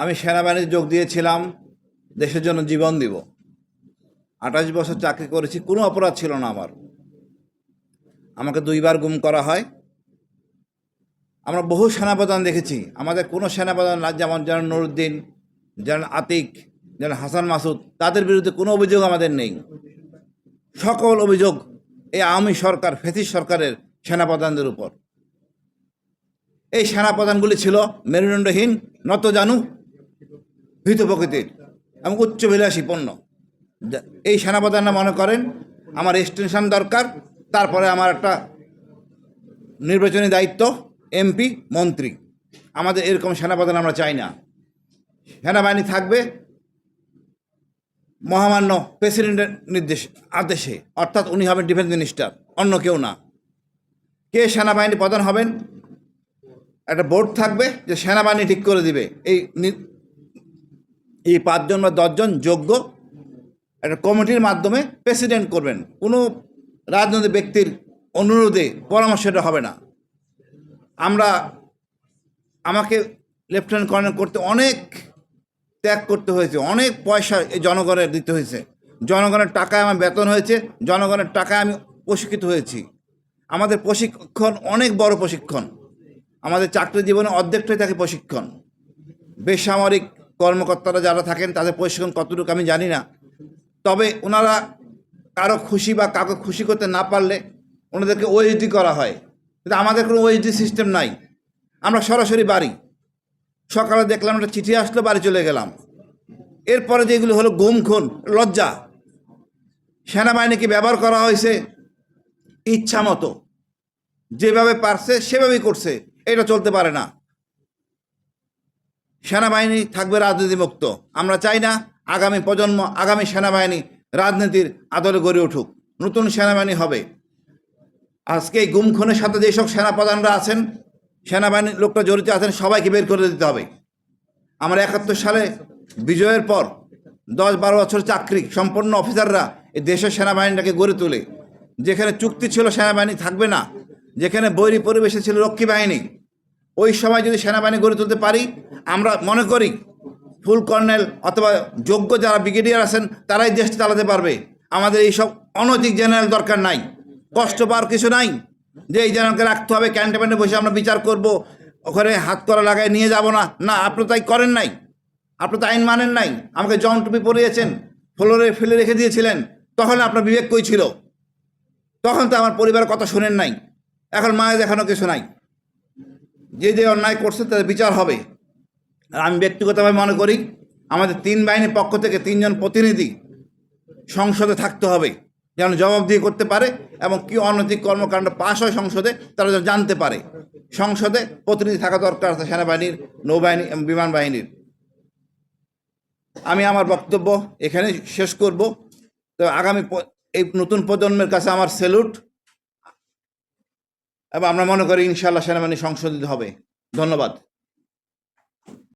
আমি সেনাবাহিনীতে যোগ দিয়েছিলাম দেশের জন্য জীবন দিব। 28 বছর চাকরি করেছি, কোনো অপরাধ ছিল না আমার। আমাকে 2বার গুম করা হয়। আমরা বহু সেনাপ্রধান দেখেছি, আমাদের কোনো সেনাপ্রধান যেমন general Nuruddin, general Atiq, general Hasan Masud, তাদের বিরুদ্ধে কোনো অভিযোগ আমাদের নেই। সকল অভিযোগ এই আওয়ামী সরকার, ফ্যাসিস্ট সরকারের সেনাপ্রধানদের উপর। এই সেনাপ্রধানগুলি ছিল মেরুদণ্ডহীন, নতজানু, ভীত প্রকৃতির এবং উচ্চবিলাসী পণ্য। এই সেনাপ্রধানরা মনে করেন আমার এক্সটেনশন দরকার, তারপরে আমার একটা নির্বাচনী দায়িত্ব, এমপি, মন্ত্রী। আমাদের এরকম সেনাপ্রধান আমরা চাই না। সেনাবাহিনী থাকবে মহামান্য প্রেসিডেন্টের আদেশে, অর্থাৎ উনি হবেন ডিফেন্স মিনিস্টার, অন্য কেউ না। কে সেনাবাহিনী প্রধান হবেন, একটা বোর্ড থাকবে যে সেনাবাহিনী ঠিক করে দিবে। এই 5 জন বা 10 জন যোগ্য একটা কমিটির মাধ্যমে প্রেসিডেন্ট করবেন। কোনো রাজনৈতিক ব্যক্তির অনুরোধে পরামর্শ এটা হবে না। আমাকে লেফটেন্যান্ট কর্নেল করতে অনেক ত্যাগ করতে হয়েছে, অনেক পয়সা এই জনগণের দিতে হয়েছে। জনগণের টাকায় আমার বেতন হয়েছে, জনগণের টাকায় আমি প্রশিক্ষিত হয়েছি। আমাদের প্রশিক্ষণ অনেক বড় প্রশিক্ষণ। আমাদের চাকরি জীবনে অর্ধেকটাই থাকে প্রশিক্ষণ। বেসামরিক কর্মকর্তারা যারা থাকেন তাদের প্রশিক্ষণ কতটুকু আমি জানি না, তবে ওনারা কারো খুশি বা কাউকে খুশি করতে না পারলে ওনাদেরকে ওএসডি করা হয়। কিন্তু আমাদের কোনো ওএসডি সিস্টেম নাই। আমরা সরাসরি বাড়ি, সকালে দেখলাম একটা চিঠি আসলো, বাড়ি চলে গেলাম। এরপরে যেগুলো হলো গুম খুন, লজ্জা। সেনাবাহিনীকে ব্যবহার করা হয়েছে ইচ্ছা মতো, যেভাবে পারছে সেভাবেই করছে। এটা চলতে পারে না। সেনাবাহিনী থাকবে রাজনীতিমুক্ত। আমরা চাই না আগামী প্রজন্ম, আগামী সেনাবাহিনী রাজনীতির আদলে গড়ে উঠুক। নতুন সেনাবাহিনী হবে। আজকে এই গুম খুনের সাথে যেসব সেনাপ্রধানরা আছেন, সেনাবাহিনীর লোকটা জড়িত আছেন, সবাইকে বের করে দিতে হবে। আমরা 71 সালে বিজয়ের পর 10-12 বছর চাকরি সম্পন্ন অফিসাররা এই দেশের সেনাবাহিনীটাকে গড়ে তোলে। যেখানে চুক্তি ছিল সেনাবাহিনী থাকবে না, যেখানে বৈরী পরিবেশে ছিল রক্ষী বাহিনী, ওই সময় যদি সেনাবাহিনী গড়ে তুলতে পারি, আমরা মনে করি ফুল কর্নেল অথবা যোগ্য যারা ব্রিগেডিয়ার আছেন তারাই দেশটা চালাতে পারবে। আমাদের এইসব অনৈতিক জেনারেল দরকার নাই। কষ্ট পাওয়ার কিছু নাই যে এই জেনারেলকে রাখতে হবে, ক্যান্টনমেন্টে বসে আমরা বিচার করব, ওখানে হাত করা লাগায় নিয়ে যাব না। না, আপনি তাই করেন নাই, আপনি তো আইন মানেন নাই। আমাকে জং টুপি পরিয়েছেন, ফ্লোরে ফেলে রেখে দিয়েছিলেন, তখন আপনার বিবেক কই ছিল? তখন তো আমার পরিবারের কথা শোনেন নাই। এখন মায়ে দেখানো কিছু নাই। যে যে অন্যায় করছে তাদের বিচার হবে। আর আমি ব্যক্তিগতভাবে মনে করি আমাদের 3 বাহিনীর পক্ষ থেকে 3 জন প্রতিনিধি সংসদে থাকতে হবে, যেন জবাবদিহি করতে পারে এবং কি অনৈতিক কর্মকাণ্ড পাশ হয় সংসদে তারা যেন জানতে পারে। সংসদে প্রতিনিধি থাকা দরকার আছে সেনাবাহিনীর, নৌবাহিনী এবং বিমান বাহিনীর। আমি আমার বক্তব্য এখানে শেষ করব। তো আগামী এই নতুন প্রজন্মের কাছে আমার স্যালুট, এবং আমরা মনে করি ইনশাআল্লাহ সেনাবাহিনী সংশোধিত হবে। ধন্যবাদ।